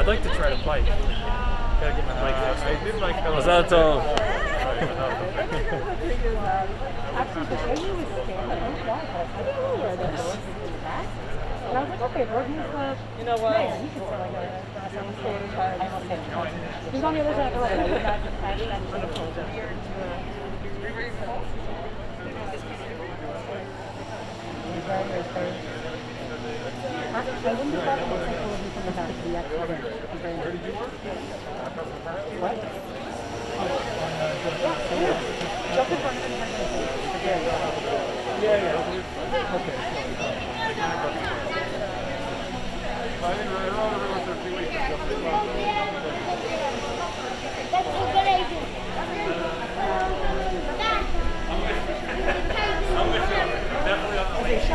I'd like to try to bike. Gotta get my bike fixed. I did like how Mazal tov. Actually, the venue was standing on flat, but I didn't know where the doors were back. And I was like, okay, Gordon is the man. He can start like a some sort of I don't know. He's on the other side of the road. He's not I wouldn't be glad if I was from the back of the accident. Where did you work? What? Jump in front of the yeah. Okay. That's a good idea. I'm with you. Definitely on the lake.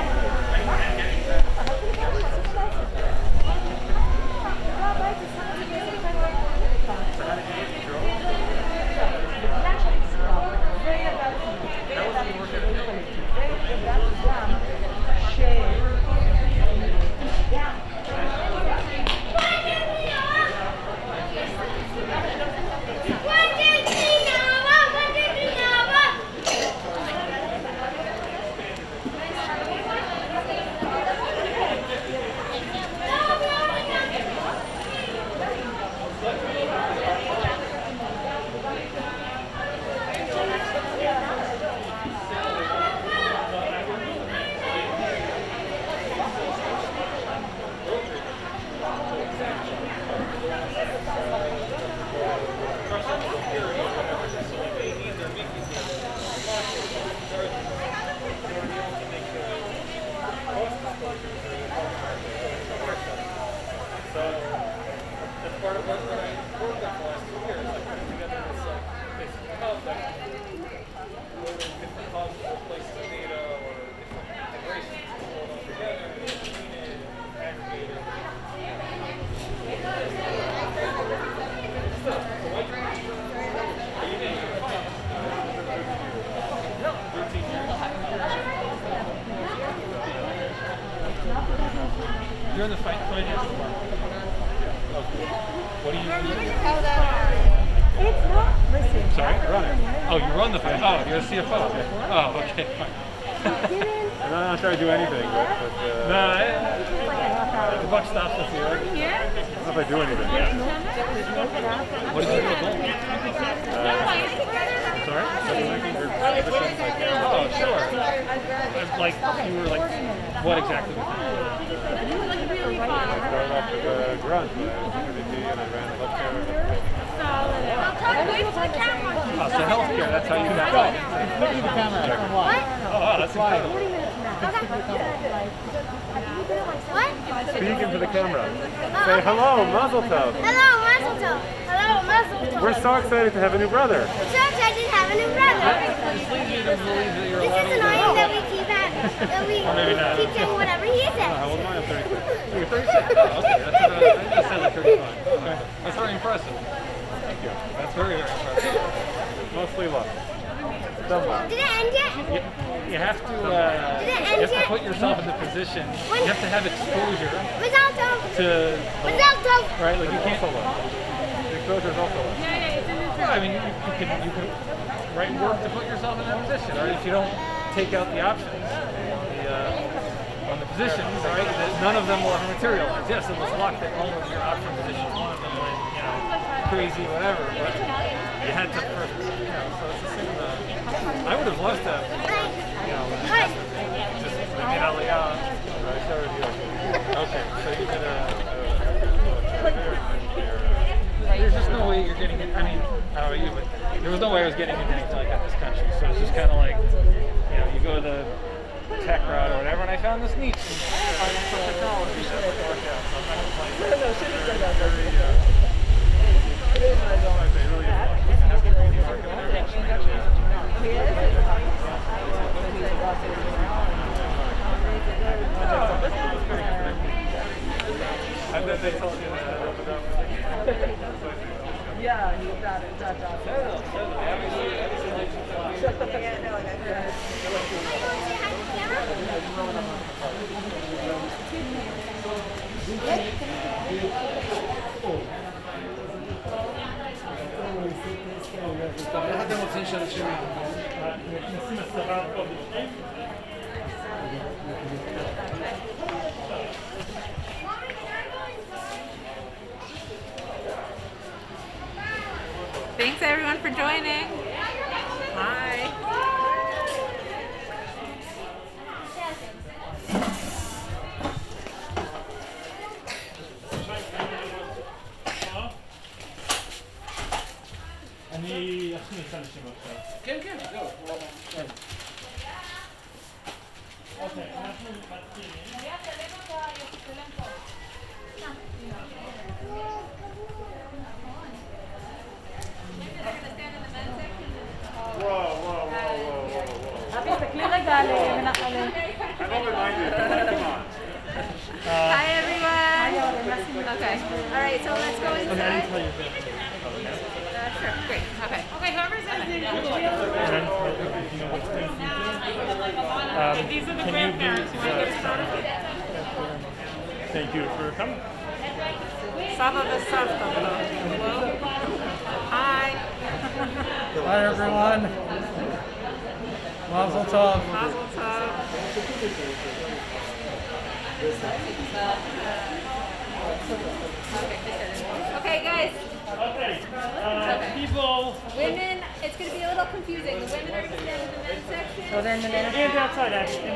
You're in the finance department. Okay. What do you do? It's not, listen. Sorry? Run it. Oh, you run the finance. Oh, you're a CFO. Okay. Oh, okay, fine. I'm not trying to do anything, but the buck stops with you, right? I don't know if I do anything. What did you do at home? Sorry? Oh, sure. Like, you were like, what exactly was that? I started off with a grunt. I was in the and I ran healthcare. Oh, so healthcare, that's how you got it. Look at the camera. What? Oh, that's incredible. What? Speak into the camera. Say hello, Mazel Tov. Hello, Mazel Tov. Hello, Mazel Tov. We're so excited to have a new brother. So excited to have a new brother. This is annoying that we keep keep saying whatever he says. How old am I? I'm 36. You're 36? Oh, okay. That sounds like 35. Okay. That's very impressive. Thank you. That's very, very impressive. Mostly luck. Did it end yet? You have to put yourself in the position. You have to have exposure Mazel Tov. to Mazel Tov. right. Like you can't. The exposure is also luck. Well, I mean, you can right work to put yourself in that position. Right. If you don't take out the options on the positions, right, none of them will ever materialize. Yes, it was luck that all of your option positions, one of them went, crazy, whatever. But you had to first, so it's the same. I would have loved to, just make it out like, I started here. okay, so you did there's just no way you're getting it. I mean, I don't know you, but there was no way I was getting into anything like that in this country. So it's just kind of like, you go to the tech route or whatever, and I found this niche. Financial technology. And then they told you that I opened up. Yeah, you got it. Yeah. רוצה שאנשים... נשים 10 פה בפנים. Thanks everyone for joining. Hi. אני אכניס אנשים עכשיו. כן, כן, זהו. אוקיי, אנחנו מתחילים. אבי, תסתכלי רגע על מנחם. Hi everyone. Okay. All right. So let's go inside. Sure. Great. Okay. Okay. Whoever's in there. These are the grandparents. Thank you for coming. Saba Vasavta. Hello. Hi. Hi everyone. Mazel tov. Mazel tov. Okay, guys. Okay. People. Women, it's going to be a little confusing. The women are going to stand in the men's section. So then the men Hands outside, actually.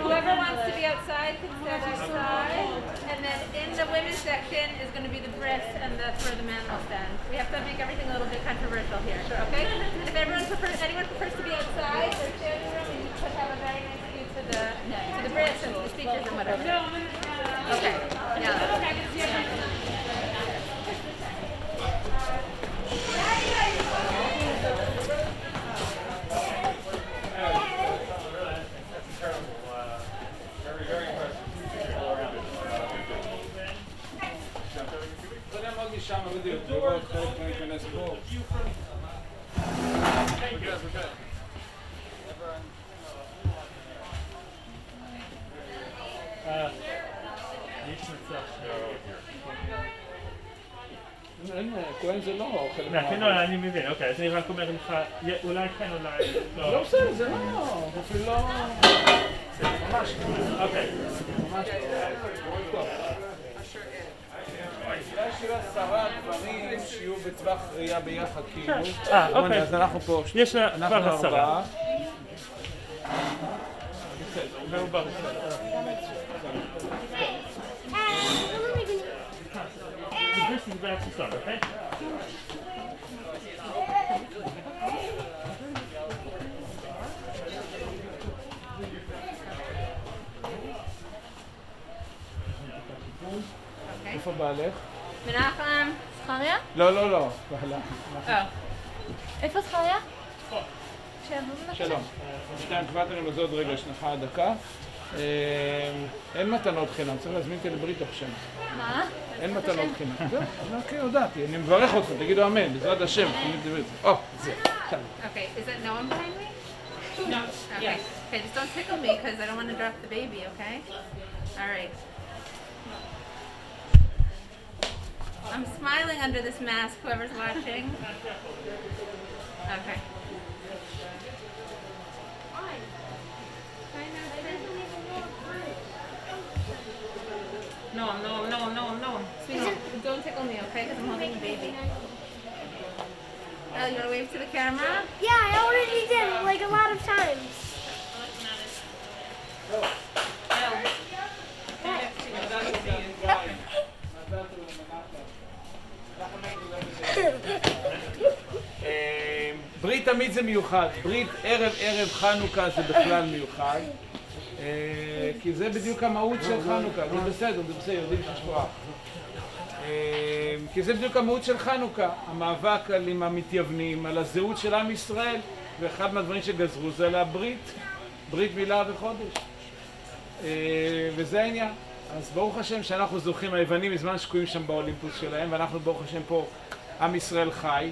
Whoever wants to be outside can stand outside. And then in the women's section is going to be the Brit, and that's where the men will stand. We have to make everything a little bit controversial here, okay? If anyone prefers to be outside, there's standing room, and you could have a very nice view to the Brits and the speakers and whatever. Okay. Yeah. משם בדיוק, לראות חלק להיכנס פה. יש מצב. אין, כהן זה לא חלק כן, לא, אני מבין, אוקיי, אז אני רק אומר לך, אולי כן, אולי לא. לא בסדר, זה לא, זה אפילו לא... ממש לא. אוקיי. ממש לא. אולי שיהיו 10 דברים שיהיו בטווח ראייה ביחד, כאילו. אוקיי. אז אנחנו פה, יש לה כבר 10. והוא בא. This is about to start, okay? איפה בעלך? מנחם. זכריה? לא, לא, לא. בעלה. איפה זכריה? שלום. שתיים, קבעת לנו בזה עוד רגע, שנחה דקה. אין מתנות חינם, צריך להזמין אותי לברית עכשיו. מה? אין מתנות חינם. זהו, אוקיי, הודעתי, אני מברך אתכם, תגידו אמן, בעזרת השם. או, זה. Okay, is that no one behind me? No. Okay. Okay, just don't tickle me because I don't want to drop the baby, okay? All right. I'm smiling under this mask, whoever's watching. Okay. No, no, no, no, no. Sweetheart, don't tickle me, okay? Because I'm holding the baby. Oh, you want to wave to the camera? Yeah, I already did, like a lot of times. ברית תמיד זה מיוחד, ברית ערב חנוכה זה בכלל מיוחד, כי זה בדיוק המהות של חנוכה, זה בסדר, יודעים שיש פה כי זה בדיוק המהות של חנוכה, המאבק עם המתייוונים, על הזהות של עם ישראל, ואחד מהדברים שגזרו זה על הברית, ברית מילה וחודש, וזה העניין. אז ברוך השם שאנחנו זוכים, היוונים מזמן שקועים שם באולימפוס שלהם, ואנחנו ברוך השם פה, עם ישראל חי,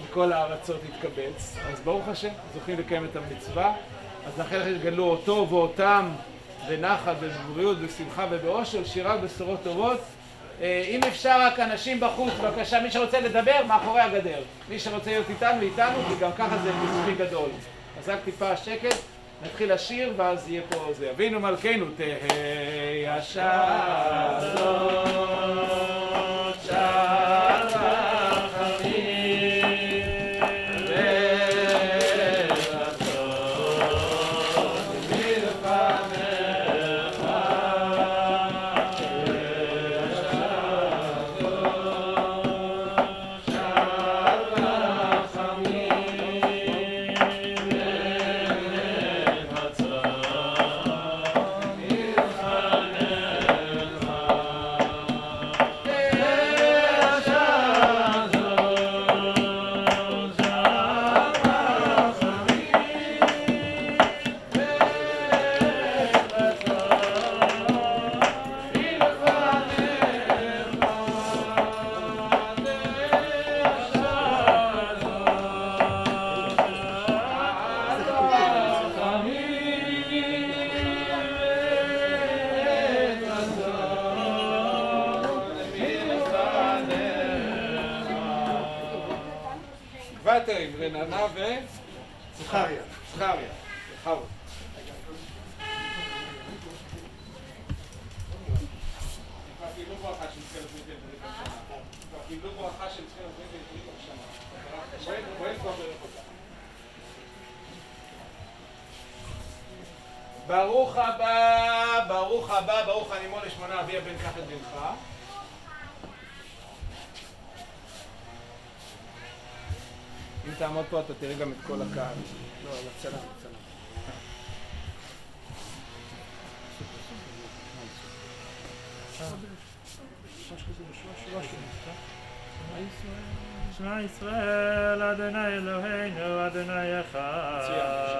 מכל הארצות התקבץ, אז ברוך השם, זוכים לקיים את המצווה, אז לכן תגלו אותו ואותם בנחת ובבריאות, בשמחה ובאושר, שירה בשורות טובות, אם אפשר רק אנשים בחוץ, בבקשה, מי שרוצה לדבר, מאחורי הגדר. מי שרוצה להיות איתנו, איתנו, כי גם ככה זה מספיק גדול. אז רק טיפה שקט, נתחיל לשיר, ואז יהיה פה זה. אבינו מלכנו, תהי השערות שעת רחמים, ורצון מלפניך, שעת רחמים, ותרים, רננה וזכריה. זכריה. בכבוד. כבר קיבלו ברכה של תחילת בריתנו בראש השנה. כבר קיבלו ברכה של תחילת בריתנו בראש השנה. בואי כבר ברך אותה. ברוך הבא, ברוך הבא, ברוך הנימון לשמונה אביה בן קח את בנך. אם תעמוד פה אתה תראה גם את כל הקהל. לא, לצלם, לצלם. שמע ישראל, אדוני אלוהינו, אדוני אחד.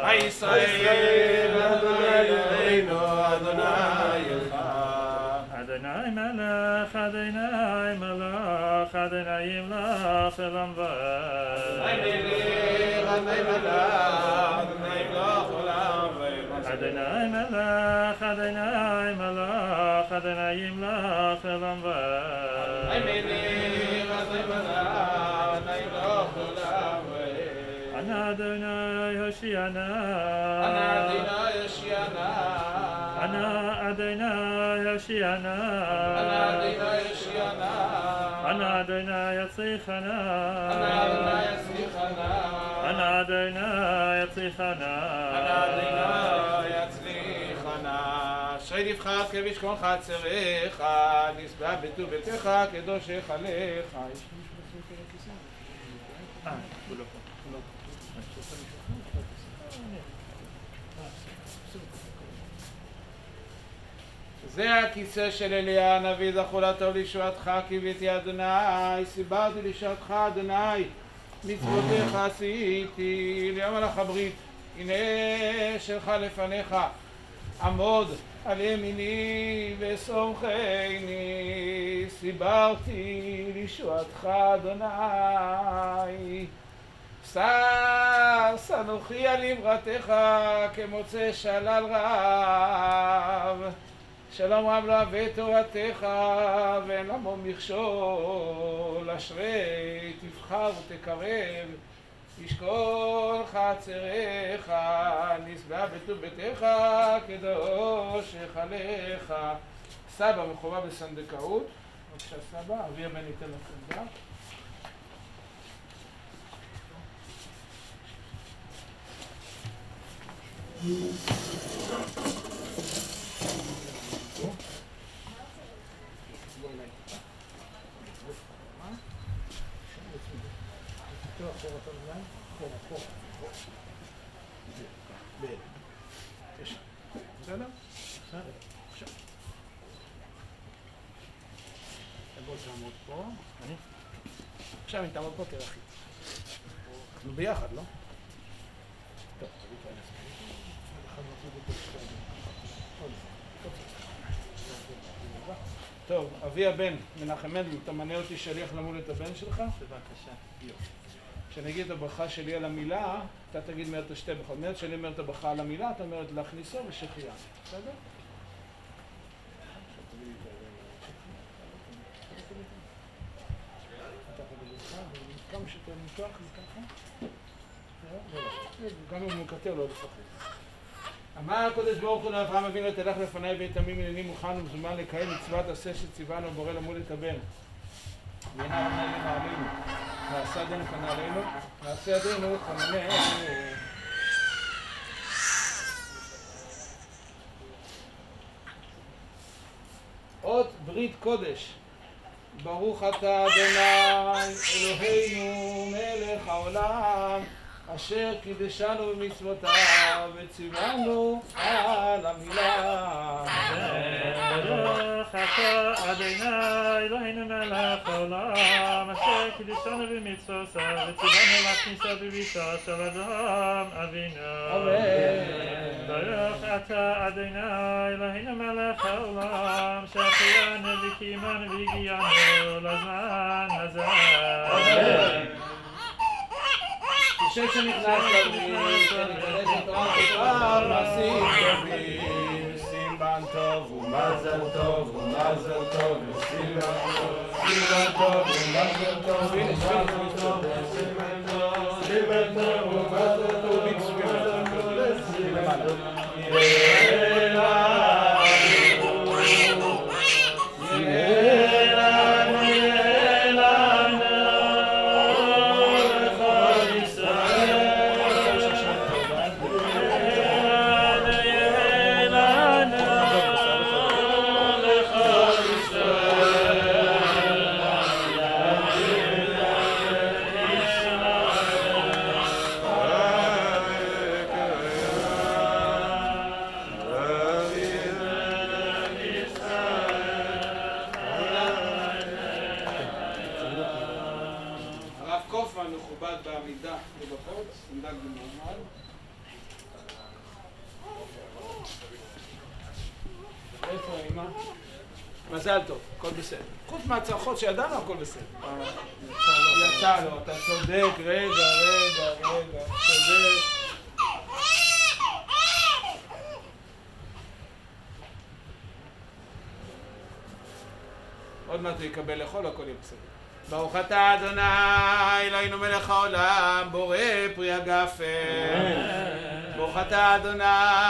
שמע ישראל, אדוני אלוהינו, אדוני אחד. אדוני מלך, אדוני מלך, אדוני ימלך עולם ועד. אדוני מלך, אדוני מלך עולם ועד. אדוני מלך, אדוני מלך, אדוני ימלך עולם ועד. אדוני מלך, אדוני מלך, אדוני מלך עולם ועד. אנא אדוני הושיענה. אנא אדוני הושיענה. אנא אדוני הושיענה. אנא אדוני הושיענה. אנא אדוני יצליחנה. אנא אדוני יצליחנה. אנא אדוני יצליחנה. אנא אדוני יצליחנה. אשרי נבחרת כביש כל חצריך, נשבע בטוב ביתך, קדוש יחלך. זה הכיסא של אליה הנביא, זכורתו לישועתך, קיוויתי אדוני, סיברתי לישועתך אדוני, מצוותיך עשיתי, ליום מלאך הברית, הנה שלך לפניך, עמוד על ימיני וסומכני, סיברתי לישועתך אדוני. שש אנוכי על אמרתך כמוצא שלל רב, שלום רב לא אוהב תורתך ואין למו מכשול, אשרי תבחר ותקרב, תשקול חצריך, נשבע בטוב ביתך, קדוש יחלך. סבא מחובה בסנדקאות, בבקשה סבא, אבי הבן ייתן לסנדק. בסדר? בוא תעמוד פה. עכשיו אם תעמוד פה תרחי. אנחנו ביחד, לא? טוב, טוב, אבי הבן, מנחם מנדל, אתה מנה אותי שליח למול את הבן שלך? בבקשה. כשאני אגיד את הברכה שלי על המילה, אתה תגיד מיד את השתי ברכות. מיד שאני אומר את הברכה על המילה, אתה אומר להכניסו ושחיה. בסדר? שאתה נמתוח זה ככה. גם אם הוא מקטר לא לפחד. אמר הקדוש ברוך הוא לאברהם אבינו תלך לפניי ואת עמי הנני מוכן ומזומן לקיים מצוות עשה שציוונו בורא למול את הבן. והנה עלינו עלינו, ועשה ידינו כנה עלינו, ועשה ידינו כנענו. אות ברית קודש, ברוך אתה אדוני אלוהינו מלך העולם, אשר קידשנו במצוותיו וציוונו על המילה. ברוך אתה אדוני אלוהינו מלך העולם, אשר קידשנו במצוותיו וציוונו להכניסה בביתו של אברהם אבינו. ברוך אתה אדוני אלוהינו מלך העולם, שהחיינו וקיימנו והגיענו לזמן הזה. כשם שנכנס לברית, שנקדש את תורה מעשים טובים, סימן טוב ומזל טוב ומזל טוב סימן טוב ומזל טוב. הנה סימן טוב ומזל טוב בעמידה ובחוץ, עמדה במעמד. איפה האמא? מזל טוב, הכל בסדר. חוץ מהצרכות שידענו, הכל בסדר. יצא לו, אתה צודק, רגע, צודק. עוד מעט הוא יקבל לאכול, הכל יהיה בסדר. ברוך אתה אדוני אלוהינו מלך העולם, בורא פרי הגפן. ברוך אתה אדוני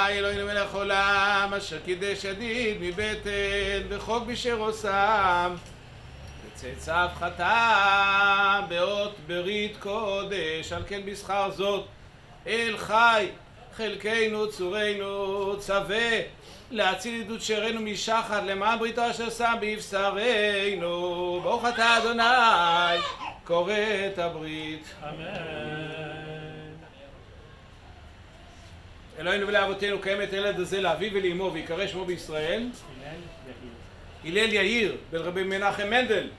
אלוהינו מלך העולם, אשר קידש ידיד מבטן וחוק בשרו שם, וצאצאיו חתם באות ברית קודש. על כן בשכר זאת אל חי חלקנו צורנו צווה להציל עדות שרנו משחת למען בריתו אשר שם בבשרנו. ברוך אתה אדוני קורא את הברית. אמן. אלוהינו ולאבותינו קיים את הילד הזה לאביו ולאמו ויקרא שמו בישראל הלל יאיר בן רבי מנחם מנדל.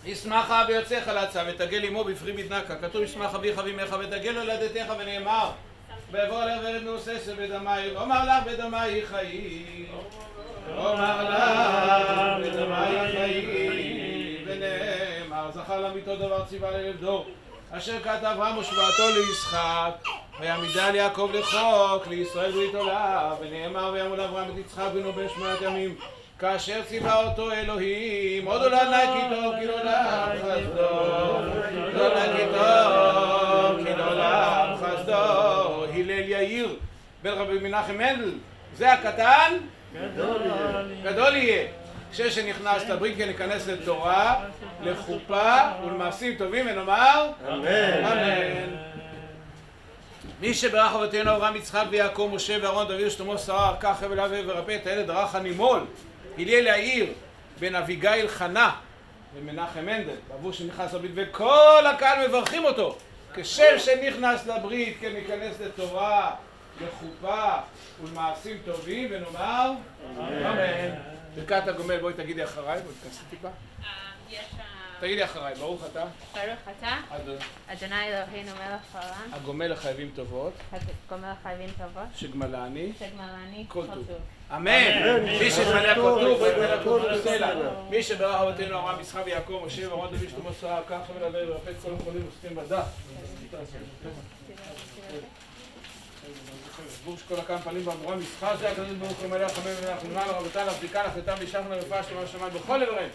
ישמח ויוצאך לצו ותגל אמו בפרי בדנקה. כתוב ישמח אביך ואמך ותגל הולדתך, ונאמר ויבוא עליה ורד מעוששת בדמי, אומר לך בדמי חיי, אומר לך בדמי חיי. ונאמר זכר למיתו דבר ציווה לאלף דור, אשר כת אברהם ושבעתו לישחק, ויעמידה ליעקב לחוק לישראל ברית עולה. ונאמר וימול אברהם את יצחק בנו בן 8 ימים, כאשר ציווה אותו אלוהים. עוד עולד נא כי טוב כי לעולם חסדו, עולד נא כי טוב כי לעולם חסדו. הלל יאיר בן רבי מנחם מנדל, זה הקטן גדול יהיה. כשנכנס לברית כן ניכנס לתורה, לחופה ולמעשים טובים, ונאמר אמן. מי שברך אבותינו אברהם יצחק ויעקב משה ואהרון דוד ושלמה שרה, כך חבל אביו ורפא את הילד רך הנימול. הלל יאיר בן אביגיל חנה ומנחם מנדל, בעבור שנכנס לברית, וכל הקהל מברכים אותו. כשם שנכנס לברית כן ניכנס לתורה, לחופה ולמעשים טובים, ונאמר אמן. ברכת הגומל, בואי תגידי אחריי, בואי תכנסי טיפה. תגידי אחריי, ברוך אתה. ברוך אתה, אדוני אלוהינו מלך העולם. הגומל לחייבים טובות. הגומל לחייבים טובות. שגמלני. שגמלני כל כל טוב. טוב. אמן. מי שהתמלא כל טוב, בואי תמלא כל טוב בסלע. מי שברך אבותינו אברהם יצחק ויעקב משה ואהרון דוד ושלמה שרה, כך חבל אביו ורפא את כל החולים וסותים בדף. סבור שכל הקם פנים באמורם ישחק זה הקדוש ברוך הוא מלך חמם ומלך למעלה רבותינו לבדיקה לחלטם וישחנו לרפואה שלמה שמיים בכל עבריהם.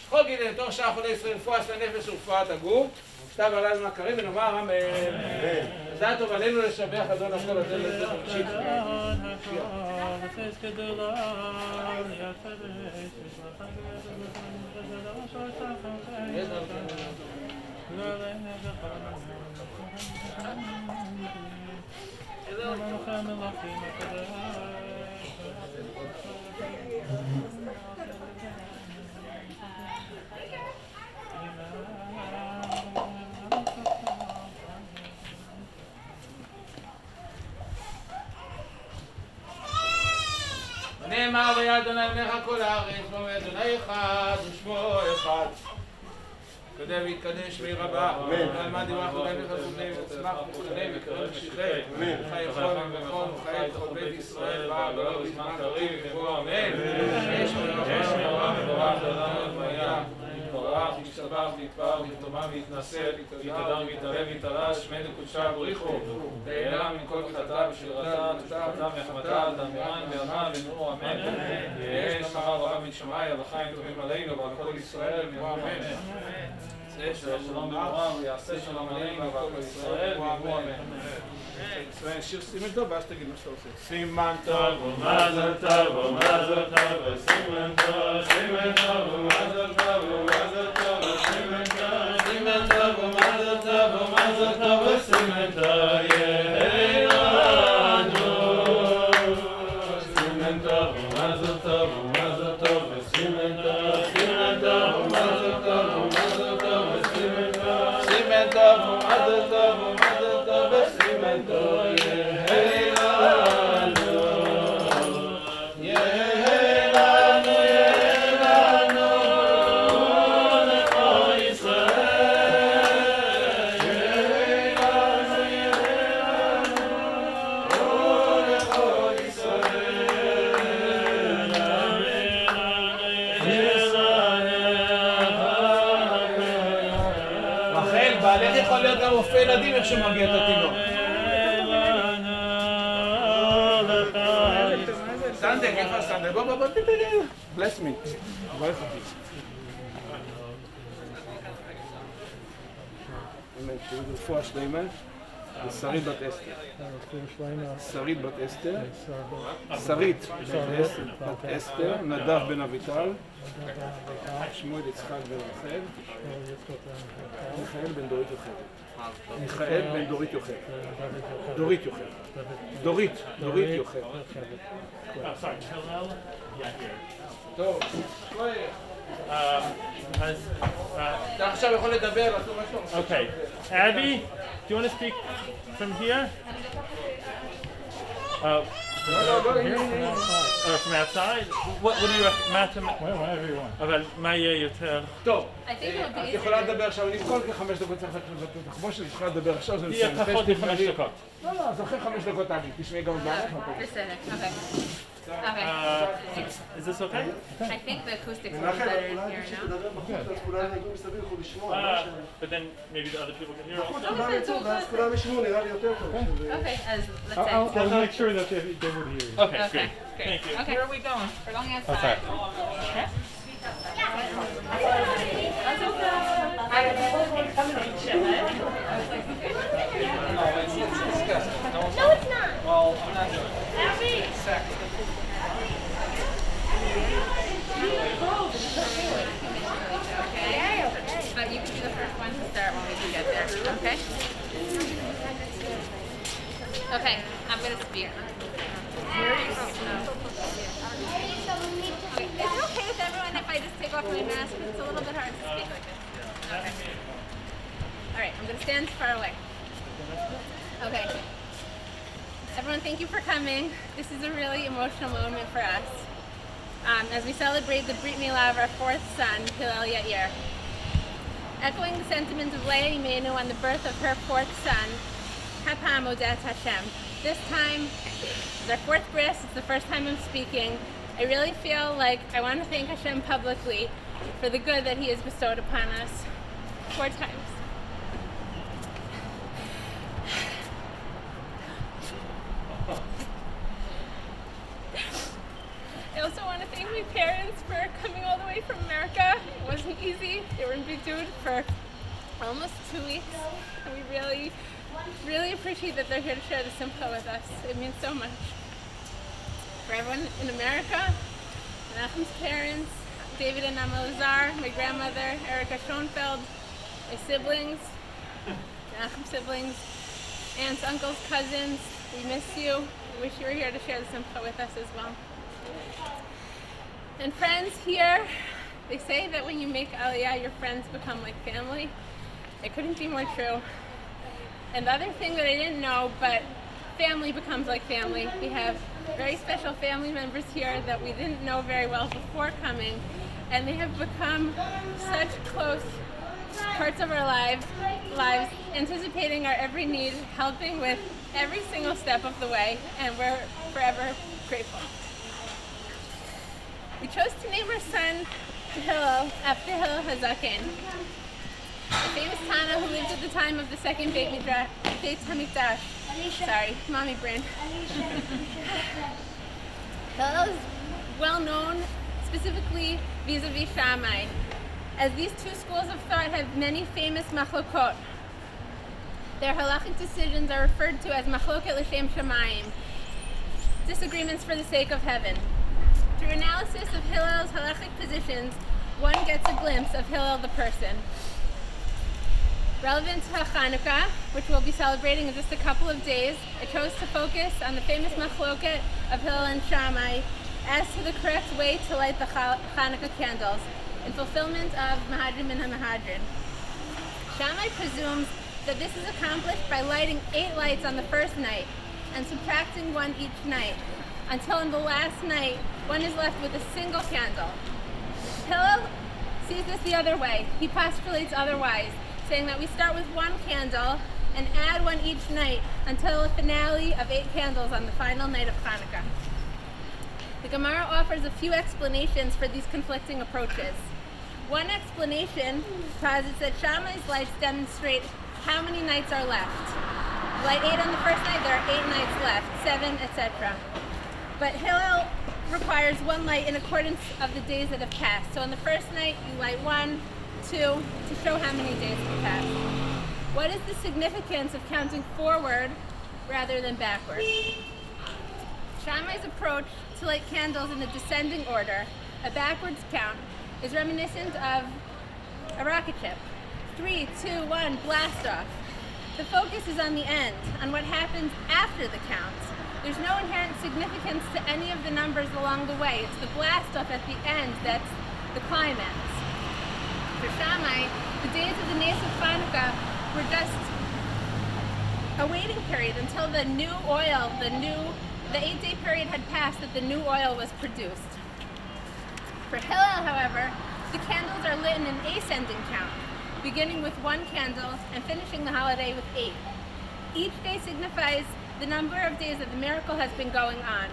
כל גילי תוך שאר חולי ישראל רפואה של הנפש ורפואת הגוף. שתב עלינו מהקרים ונאמר אמן. מזל טוב עלינו לשבח אדון הכל לתת לזה חמישית. נאמר ויהיה אדוני אלוהיך כל הארץ, ואומר אדוני אחד ושמו אחד. קדם ויתקדש בעיר הבא. ועלמד יברך אדוני וחסוני וצמח וחסוני וקרב ושיחי. חי יכול ומכון וחי את כל בית ישראל בא ולא בזמן קריב ובוא אמן. יש מרבה מבורך אדוני והיה. יתברך, ישתבח, ויתפאר, ויתומה, ויתנשא, ויתהדר, ויתעלה, ויתעלה, שמי לקודשה בריחו, תהילה מן כל חטא ושירתה, תשפטה מחמתה, דמירן ועמה ונורו אמן. יש אמר רב בן שמעיה, וחיים טובים עלינו ועל כל ישראל, ואמרו אמן. שלום במורם, ויעשה שלום עלינו ועל כל ישראל, ואמרו אמן. שיר סימן טוב, ואז תגיד מה שאתה עושה. סימן טוב ומזל טוב ומזל טוב וסימן טוב, סימן טוב ומזל טוב ומזל טוב וסימן טוב, סימן טוב ומזל טוב ומזל טוב וסימן טוב יהיה לנו. סימן טוב ומזל טוב ומזל טוב וסימן טוב, סימן טוב ומזל טוב ומזל טוב וסימן טוב, סימן טוב ומזל טוב ומזל טוב וסימן טוב יהיה לנו. יהיה לנו, יהיה לנו לכל ישראל. יהיה לנו, יהיה לנו לכל ישראל. רחל, בעלך יכול להיות גם רופא ילדים איך שמגיע את התינוק. סנדק, איפה הסנדק? בוא, תתגל. bless me. תברך אותי. אמן, תראו את רפואה שלמה. שרית בת אסתר. שרית בת אסתר. שרית בת אסתר. נדב בן אביטל. שמואל יצחק בן רחל. מיכאל בן דורית יוכבד. מיכאל בן דורית יוכבד. דורית יוכבד. דורית יוכבד. טוב, אתה עכשיו יכול לדבר, לעשות מה שאתה רוצה. Okay. Abby, do you want to speak from here? Or from outside? What do you recommend? Whatever you want. אבל מה יהיה יותר? טוב, I think it'll be את יכולה לדבר עכשיו, אני כל כ5 דקות צריך לבטל את החבוש שלי, את יכולה לדבר עכשיו, זה יהיה מסיים. פחות מ5 דקות. לא, אז אחרי 5 דקות אבי, תשמעי גם את בעלך. Beseder. Okay. Okay. Is this okay? I think the acoustics will be better in here now. But then maybe the other people can hear also. Okay, as let's say. I'll make sure that they would hear you. Okay, great. Thank you. Okay. Where are we going? We're going outside. Okay. No, it's not. Well, I'm not doing it. Okay. But you can be the first one to start when we do get there. Okay. Okay. I'm gonna speak. Okay. Is it okay with everyone if I just take off my mask? It's a little bit hard to speak like this. Okay. All right. I'm gonna stand far away. Okay. Everyone, thank you for coming. This is a really emotional moment for us. As we celebrate the Brit Milah of our fourth son, Hillel Yair. Echoing the sentiments of Leah Imenu on the birth of her fourth son, Hapam Odet Hashem. This time, it's our fourth bris, it's the first time I'm speaking. I really feel like I want to thank Hashem publicly for the good that He has bestowed upon us 4 times. I also want to thank my parents for coming all the way from America. It wasn't easy. They were in Bidud for almost 2 weeks, and we really, really appreciate that they're here to share the simcha with us. It means so much. For everyone in America, Menachem's parents, David and Amma Lazar, my grandmother, Erica Schoenfeld, my siblings, Menachem's siblings, aunts, uncles, cousins, we miss you. We wish you were here to share the simcha with us as well. And friends here, they say that when you make Aliyah, your friends become like family. It couldn't be more true. And the other thing that I didn't know, but family becomes like family. We have very special family members here that we didn't know very well before coming, and they have become such close parts of our lives, anticipating our every need, helping with every single step of the way, and we're forever grateful. We chose to name our son Hillel after Hillel HaZaken, a famous Tana who lived at the time of the second Beit HaMikdash. Sorry, mommy brain. Hillel is well known specifically vis-a-vis Shammai, as these two schools of thought have many famous machlokot. Their halachic decisions are referred to as machloket l'shem shamayim, disagreements for the sake of heaven. Through analysis of Hillel's halachic positions, one gets a glimpse of Hillel the person. Relevant to Hanukkah, which we'll be celebrating in just a couple of days, I chose to focus on the famous machloket of Hillel and Shammai as to the correct way to light the Hanukkah candles in fulfillment of Mahadrim and HaMahadrin. Shammai presumes that this is accomplished by lighting 8 lights on the first night and subtracting 1 each night, until on the last night, one is left with a single candle. Hillel sees this the other way. He postulates otherwise, saying that we start with 1 candle and add 1 each night until a finale of 8 candles on the final night of Hanukkah. The Gemara offers a few explanations for these conflicting approaches. One explanation posits that Shammai's lights demonstrate how many nights are left. Light 8 on the first night, there are 8 nights left, 7, etc. But Hillel requires 1 light in accordance of the days that have passed. So on the first night, you light 1, 2, to show how many days have passed. What is the significance of counting forward rather than backward? Shammai's approach to light candles in a descending order, a backwards count, is reminiscent of a rocket ship. 3, 2, 1, blast off. The focus is on the end, on what happens after the count. There's no inherent significance to any of the numbers along the way. It's the blast off at the end that's the climax. For Shammai, the days of the Nes of Hanukkah were just a waiting period until the new oil, the 8-day period had passed that the new oil was produced. For Hillel, however, the candles are lit in an ascending count, beginning with 1 candle and finishing the holiday with 8. Each day signifies the number of days that the miracle has been going on.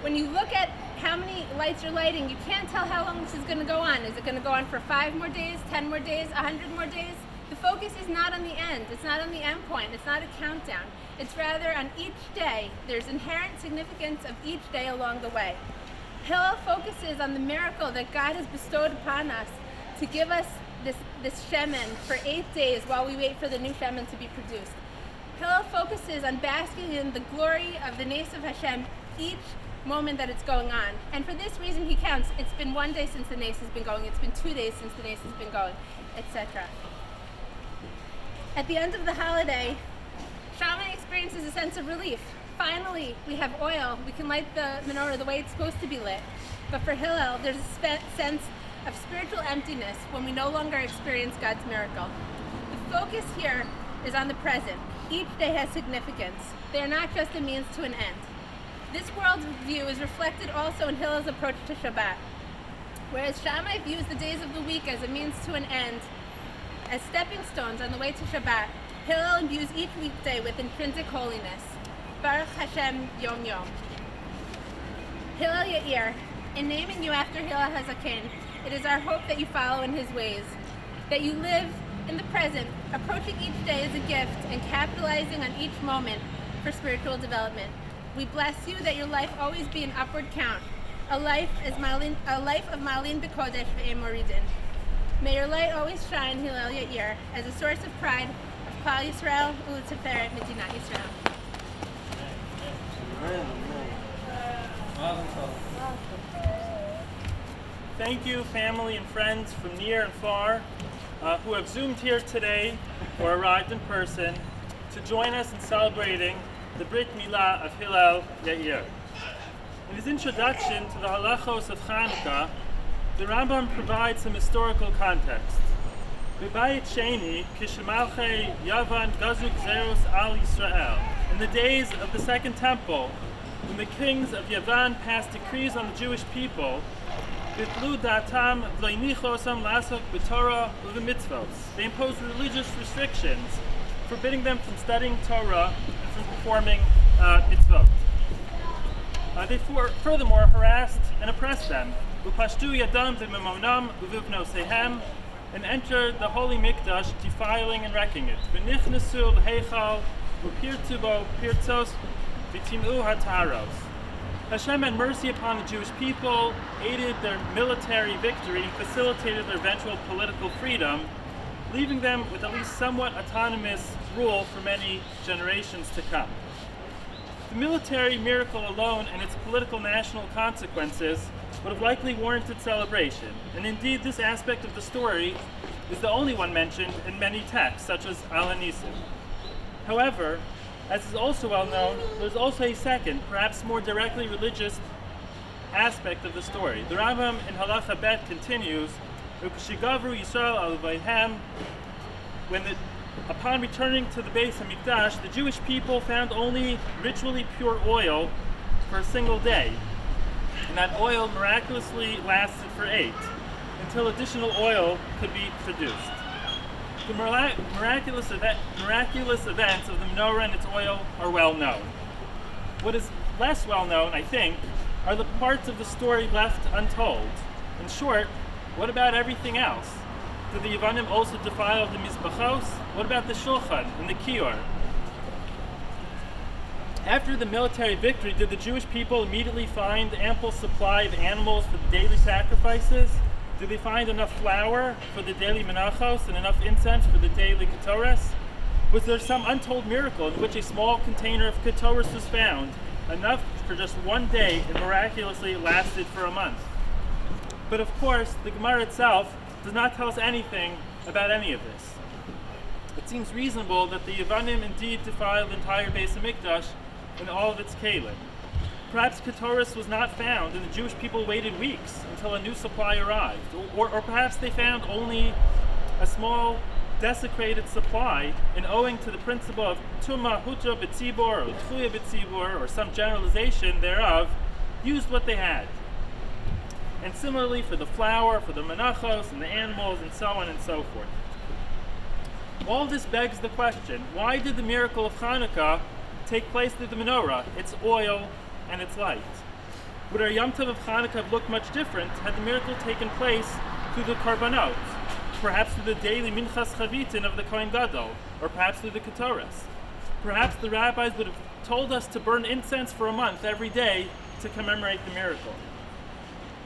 When you look at how many lights you're lighting, you can't tell how long this is going to go on. Is it going to go on for 5 more days, 10 more days, 100 more days? The focus is not on the end. It's not on the end point. It's not a countdown. It's rather on each day. There's inherent significance of each day along the way. Hillel focuses on the miracle that God has bestowed upon us to give us this shemen for 8 days while we wait for the new shemen to be produced. Hillel focuses on basking in the glory of the Nes of Hashem each moment that it's going on. And for this reason he counts. It's been 1 day since the Nes has been going. It's been 2 days since the Nes has been going, etc. At the end of the holiday, Shammai experiences a sense of relief. Finally, we have oil. We can light the menorah the way it's supposed to be lit. But for Hillel, there's a sense of spiritual emptiness when we no longer experience God's miracle. The focus here is on the present. Each day has significance. They are not just a means to an end. This worldview is reflected also in Hillel's approach to Shabbat. Whereas Shammai views the days of the week as a means to an end, as stepping stones on the way to Shabbat, Hillel imbues each weekday with intrinsic holiness. Baruch Hashem Yom Yom. Hillel Yair, in naming you after Hillel HaZaken, it is our hope that you follow in his ways, that you live in the present, approaching each day as a gift and capitalizing on each moment for spiritual development. We bless you that your life always be an upward count, a life of Malin B'Kodesh Ve'em Moridin. May your light always shine, Hillel Yair, as a source of pride of Klal Yisrael, U'Tiferet Medinat Yisrael. Thank you, family and friends from near and far who have Zoomed here today or arrived in person to join us in celebrating the Brit Milah of Hillel Yair. In his introduction to the halachos of Hanukkah, the Rambam provides some historical context. B'bayit Sheni, kishemalchei Yavan gazu gzeros al Yisrael. In the days of the Second Temple, when the kings of Yavan passed decrees on the Jewish people, bitlu datam v'leinichosam lasok b'Torah u'v'mitzvos. They imposed religious restrictions, forbidding them from studying Torah and from performing mitzvot. They furthermore harassed and oppressed them. Upashtu yadam v'memonam u'v'vnosehem, and entered the holy mikdash, defiling and wrecking it. V'nichnesu l'heichal u'pirtu bo pirtzos v'tim'u hataros. Hashem had mercy upon the Jewish people, aided their military victory, facilitated their eventual political freedom, leaving them with at least somewhat autonomous rule for many generations to come. The military miracle alone and its political national consequences would have likely warranted celebration, and indeed this aspect of the story is the only one mentioned in many texts, such as Al Hanisim. However, as is also well known, there's also a second, perhaps more directly religious aspect of the story. The Rambam in Halacha Bet continues, "Ukshigavru Yisrael al Vayhem," upon returning to the Beis Hamikdash, the Jewish people found only ritually pure oil for a single day, and that oil miraculously lasted for 8, until additional oil could be produced. The miraculous events of the menorah and its oil are well known. What is less well known, I think, are the parts of the story left untold. In short, what about everything else? Did the Yevanim also defile the Mizbachos? What about the Shulchan and the Kior? After the military victory, did the Jewish people immediately find ample supply of animals for the daily sacrifices? Did they find enough flour for the daily menachos and enough incense for the daily ketores? Was there some untold miracle in which a small container of ketores was found, enough for just one day and miraculously lasted for a month? But of course, the Gemara itself does not tell us anything about any of this. It seems reasonable that the Yevanim indeed defiled the entire Beis Hamikdash and all of its kalim. Perhaps ketores was not found and the Jewish people waited weeks until a new supply arrived. Or perhaps they found only a small desecrated supply, and owing to the principle of tumma hutra b'tzibor or tchuya b'tzibor or some generalization thereof, used what they had. And similarly for the flour, for the menachos and the animals and so on and so forth. All this begs the question, why did the miracle of Hanukkah take place through the menorah, its oil, and its light? Would our Yom Tov of Hanukkah have looked much different had the miracle taken place through the Karbanot, perhaps through the daily Minchas Chavitin of the Kohen Gadol, or perhaps through the Ketores? Perhaps the rabbis would have told us to burn incense for a month every day to commemorate the miracle.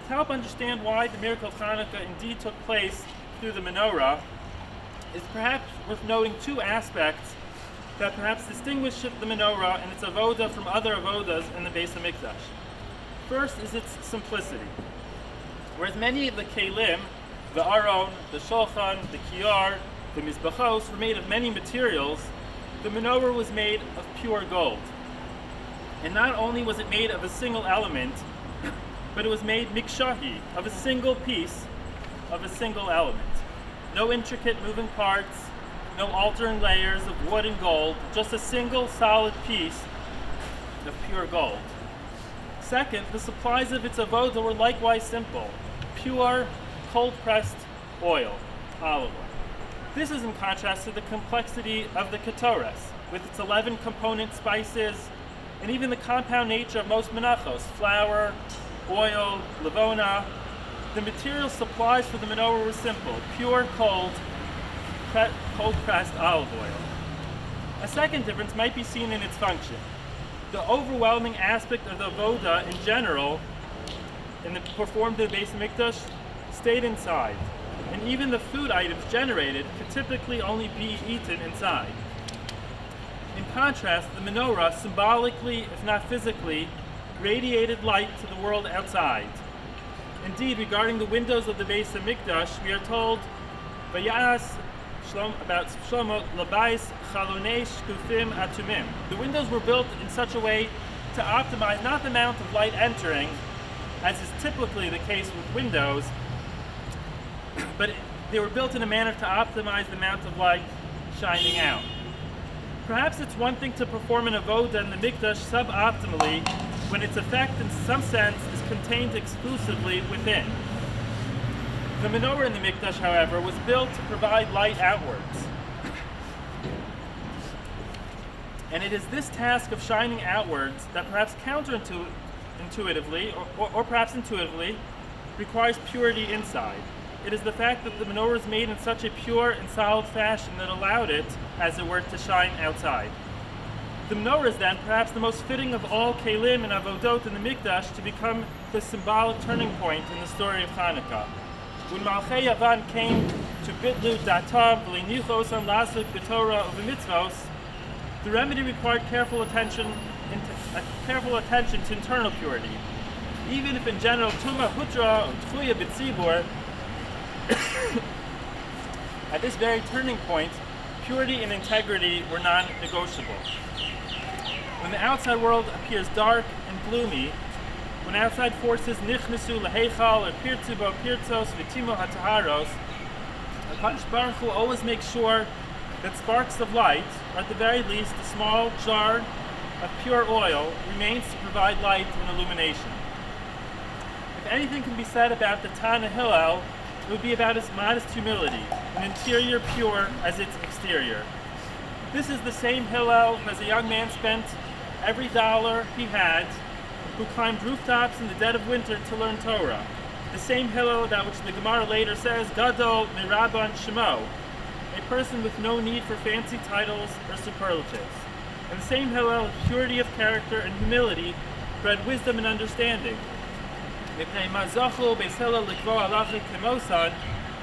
To help understand why the miracle of Hanukkah indeed took place through the menorah, is perhaps worth noting two aspects that perhaps distinguish the menorah and its avoda from other avodas in the Beis Hamikdash. First is its simplicity. Whereas many of the kelim, the aron, the shulchan, the kior, the mizbachos were made of many materials, the menorah was made of pure gold. And not only was it made of a single element, but it was made mikshahi, of a single piece, of a single element. No intricate moving parts, no altering layers of wood and gold, just a single solid piece of pure gold. Second, the supplies of its avodah were likewise simple. Pure, cold-pressed oil, olive oil. This is in contrast to the complexity of the ketores, with its 11 component spices, and even the compound nature of most menachos, flour, oil, levona. The material supplies for the menorah were simple, pure, cold-pressed olive oil. A second difference might be seen in its function. The overwhelming aspect of the avoda in general, performed in the Beis Hamikdash, stayed inside. and even the food items generated could typically only be eaten inside. In contrast, the menorah symbolically, if not physically, radiated light to the world outside. Indeed, regarding the windows of the Beis HaMikdash, we are told, Vayas about Shlomo Labais Chalonei Shkufim Atumim. The windows were built in such a way to optimize not the amount of light entering, as is typically the case with windows, but they were built in a manner to optimize the amount of light shining out. Perhaps it's one thing to perform an avoda in the Mikdash suboptimally when its effect in some sense is contained exclusively within. The menorah in the Mikdash, however, was built to provide light outwards. And it is this task of shining outwards that perhaps counterintuitively, or perhaps intuitively, requires purity inside. It is the fact that the menorah is made in such a pure and solid fashion that allowed it, as it were, to shine outside. The menorah is then perhaps the most fitting of all kelim and avodot in the Mikdash to become the symbolic turning point in the story of Hanukkah. When Malchei Yavan came to bitlu datam v'leinichos on lasuk b'torah u'v'mitzvos, the remedy required careful attention to internal purity. Even if in general tuma hutra tchuya b'tzibur, at this very turning point, purity and integrity were non-negotiable. When the outside world appears dark and gloomy, when outside forces nichnesu leheichal or pirtzu bo pirtzos v'timo hataharos, HaKadosh Baruch Hu always makes sure that sparks of light, or at the very least a small jar of pure oil, remains to provide light and illumination. If anything can be said about the Tana Hillel, it would be about its modest humility, an interior pure as its exterior. This is the same Hillel who as a young man spent every dollar he had, who climbed rooftops in the dead of winter to learn Torah. The same Hillel about which the Gemara later says, Gadol Mirabban Shemo, a person with no need for fancy titles or superlatives. And the same Hillel with purity of character and humility bred wisdom and understanding. Mipnei mazachu beis Hillel likvo alachik kemosan,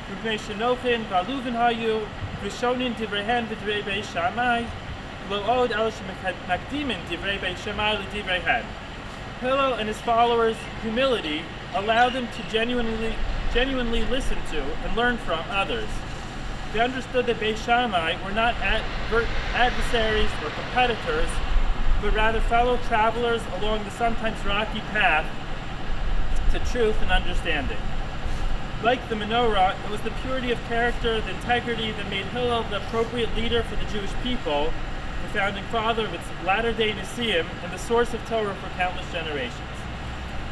mipnei shenochin v'aluvin hayu, v'shonin divrehen v'divrei beis Shammai, lo od el shemakdimin divrei beis Shammai l'divrei hen. Hillel and his followers' humility allowed them to genuinely listen to and learn from others. They understood that Beis Shammai were not adversaries or competitors, but rather fellow travelers along the sometimes rocky path to truth and understanding. Like the menorah, it was the purity of character, the integrity that made Hillel the appropriate leader for the Jewish people, the founding father of its latter-day Nisim, and the source of Torah for countless generations.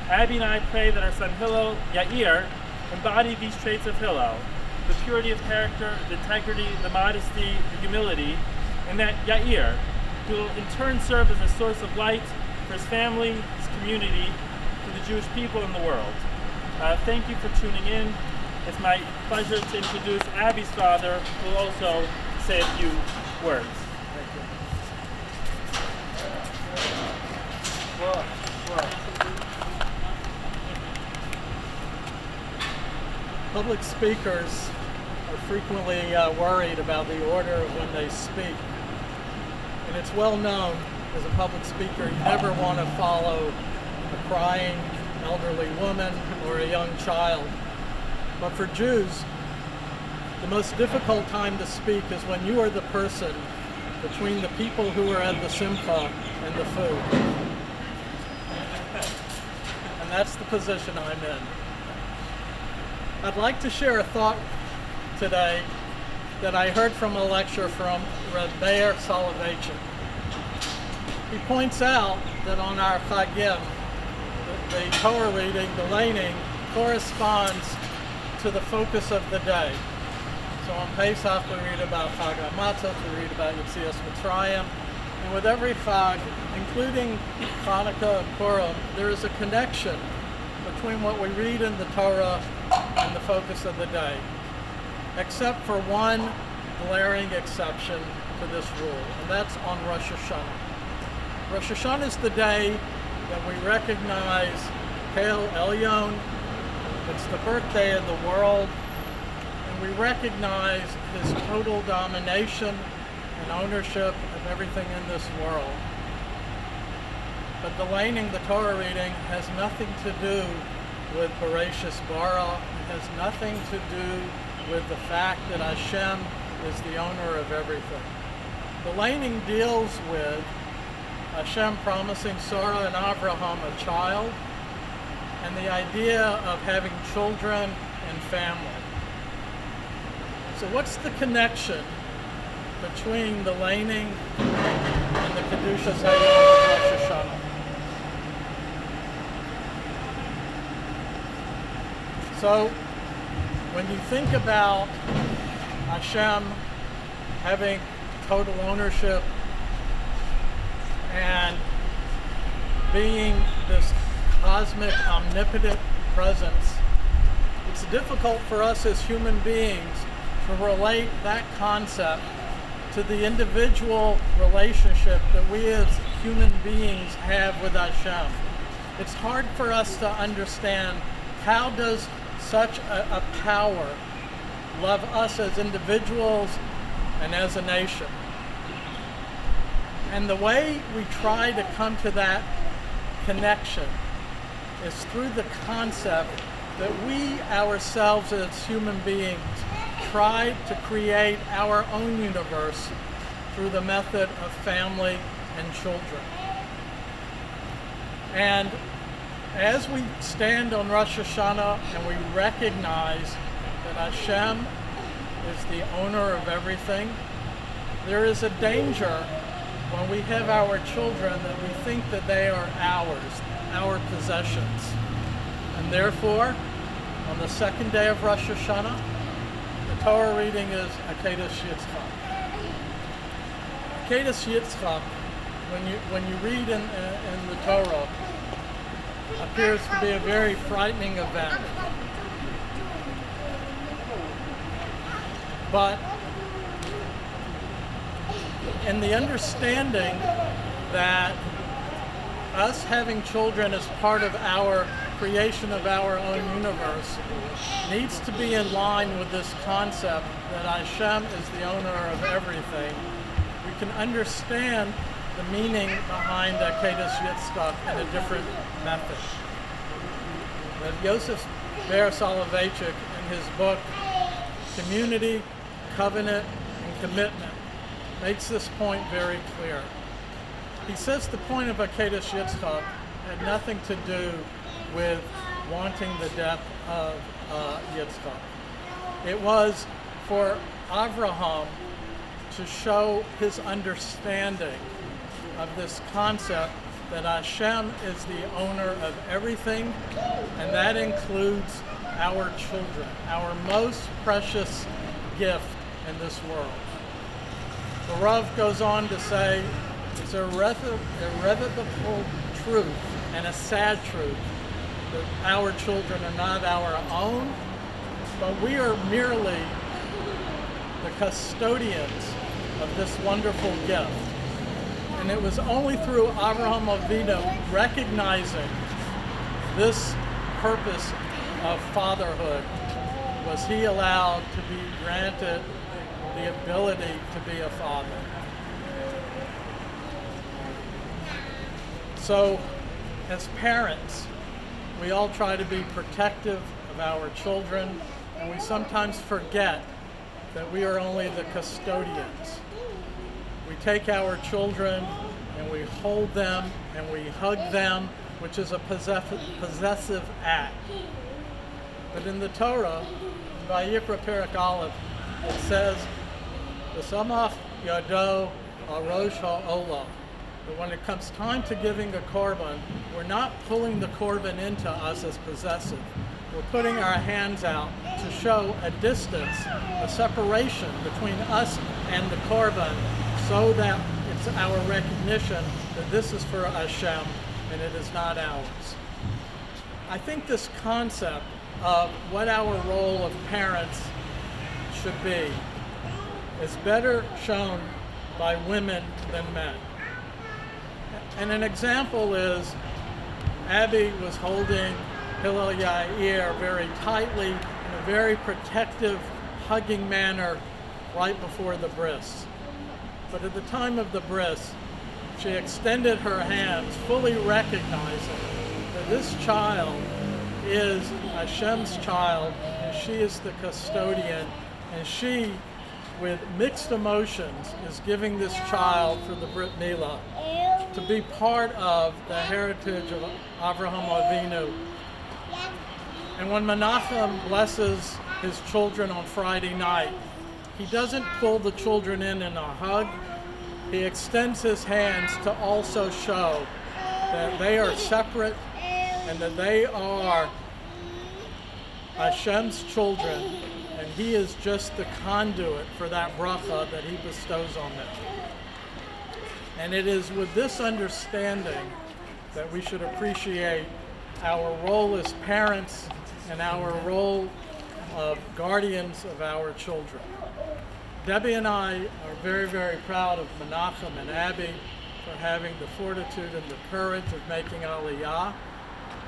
Abby and I pray that our son Hillel, Yair, embody these traits of Hillel, the purity of character, the integrity, the modesty, the humility, and that Yair, who will in turn serve as a source of light for his family, his community, for the Jewish people in the world. Thank you for tuning in. It's my pleasure to introduce Abby's father, who will also say a few words. Public speakers are frequently worried about the order of when they speak. And it's well known, as a public speaker, you never want to follow a crying elderly woman or a young child. But for Jews, the most difficult time to speak is when you are the person between the people who are at the simcha and the food. And that's the position I'm in. I'd like to share a thought today that I heard from a lecture from Reb Meir Soloveitchik. He points out that on our Chagim, the Torah reading, the laning, corresponds to the focus of the day. So on Pesach we read about Chag HaMatzot, we read about Yetzias Mitzrayim, and with every Chag, including Hanukkah and Purim, there is a connection between what we read in the Torah and the focus of the day, except for one glaring exception to this rule, and that's on Rosh Hashanah. Rosh Hashanah is the day that we recognize Kel Elyon. It's the birthday of the world, recognize his total domination and ownership of everything in this world. But the laning, the Torah reading, has nothing to do with Bereshis Bara. It has nothing to do with the fact that Hashem is the owner of everything. The laning deals with Hashem promising Sarah and Abraham a child, and the idea of having children and family. So what's the connection between the laning and the Kedushas Hayom of Rosh Hashanah? So when you think about Hashem having total ownership and being this cosmic, omnipotent presence, it's difficult for us as human beings to relate that concept to the individual relationship that we as human beings have with Hashem. It's hard for us to understand how does such a power love us as individuals and as a nation. And the way we try to come to that connection is through the concept that we ourselves as human beings try to create our own universe through the method of family and children. And as we stand on Rosh Hashanah and we recognize that Hashem is the owner of everything, there is a danger when we have our children that we think that they are ours, our possessions. And therefore, on the second day of Rosh Hashanah, the Torah reading is Akedah Yitzchak. Akedah Yitzchak, when you read in the Torah, appears to be a very frightening event. But in the understanding that us having children as part of our creation of our own universe needs to be in line with this concept that Hashem is the owner of everything, we can understand the meaning behind Akedah Yitzchak in a different method. That Yosef Ber Soloveitchik, in his book Community, Covenant, and Commitment, makes this point very clear. He says the point of Akedah Yitzchak had nothing to do with wanting the death of Yitzchak. It was for Avraham to show his understanding of this concept that Hashem is the owner of everything, and that includes our children, our most precious gift in this world. The Rav goes on to say, it's a irrevocable truth and a sad truth that our children are not our own, but we are merely the custodians of this wonderful gift. And it was only through Avraham Avinu recognizing this purpose of fatherhood was he allowed to be granted the ability to be a father. So, as parents, we all try to be protective of our children, and we sometimes forget that we are only the custodians. We take our children and we hold them and we hug them, which is a possessive act. But in the Torah, in Vayikra Perek Aleph, it says, "V'samach yado al rosh ha'olam." But when it comes time to giving a korban, we're not pulling the korban into us as possessive. We're putting our hands out to show a distance, a separation between us and the korban, so that it's our recognition that this is for Hashem and it is not ours. I think this concept of what our role of parents should be is better shown by women than men. And an example is Abby was holding Hillel Yair very tightly in a very protective hugging manner right before the bris. But at the time of the bris, she extended her hands, fully recognizing that this child is Hashem's child, and she is the custodian, and she, with mixed emotions, is giving this child for the Brit Milah to be part of the heritage of Avraham Avinu. And when Menachem blesses his children on Friday night, he doesn't pull the children in a hug. He extends his hands to also show that they are separate and that they are Hashem's children, and he is just the conduit for that bracha that he bestows on them. And it is with this understanding that we should appreciate our role as parents and our role of guardians of our children. Debbie and I are very, very proud of Menachem and Abby for having the fortitude and the courage of making Aliyah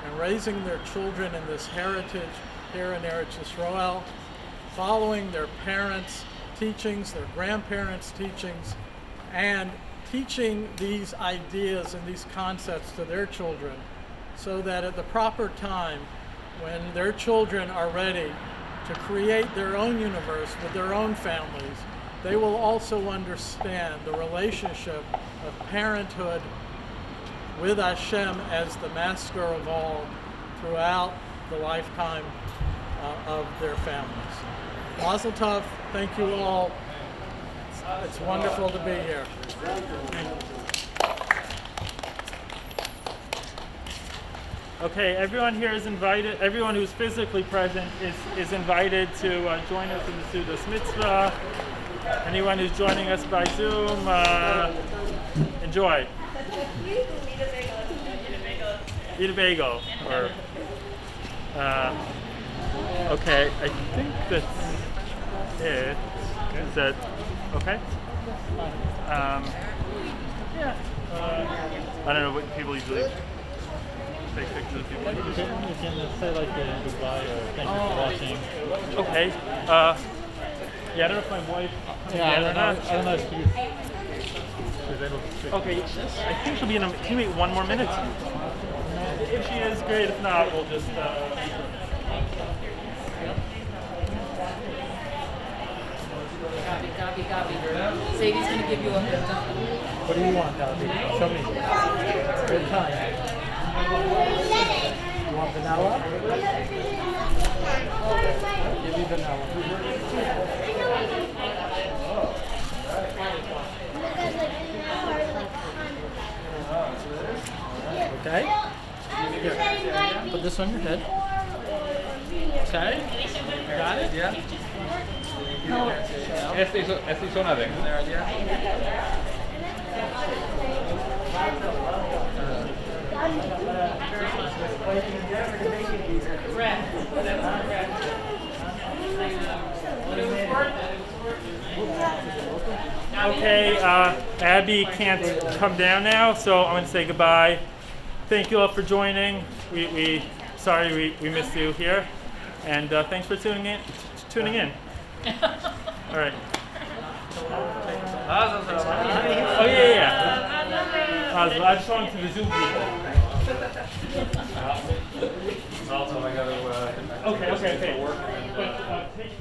and raising their children in this heritage here in Eretz Yisrael, following their parents' teachings, their grandparents' teachings, and teaching these ideas and these concepts to their children so that at the proper time, when their children are ready to create their own universe with their own families, they will also understand the relationship of parenthood with Hashem as the master of all throughout the lifetime of their families. Mazel tov, thank you all. It's wonderful to be here. Okay, everyone here is invited, everyone who's physically present is invited to join us in the Sudas Mitzvah. Anyone who's joining us by Zoom, enjoy. Eat a bagel. Or, okay, I think that's it. Is that okay? Yeah. I don't know what people usually take pictures of people. You can say like goodbye or thank you for watching. Okay. Yeah, I don't know if my wife. Yeah, I don't know if you. Okay, I think she'll be in a. Can you wait one more minute? If she is, great. If not, we'll just. Gabi. Sadie's gonna give you a good time. What do you want, Gabi? Show me. Good time. You want vanilla? Give me vanilla. Okay? Here. Put this on your head. Okay? Got it? Yeah? Este hizo una vez. Okay, Abby can't come down now, so I'm going to say goodbye. Thank you all for joining. Sorry we missed you here, and thanks for tuning in. All right. Oh yeah. I just wanted to the Zoom people. Also, I got to. Okay. But take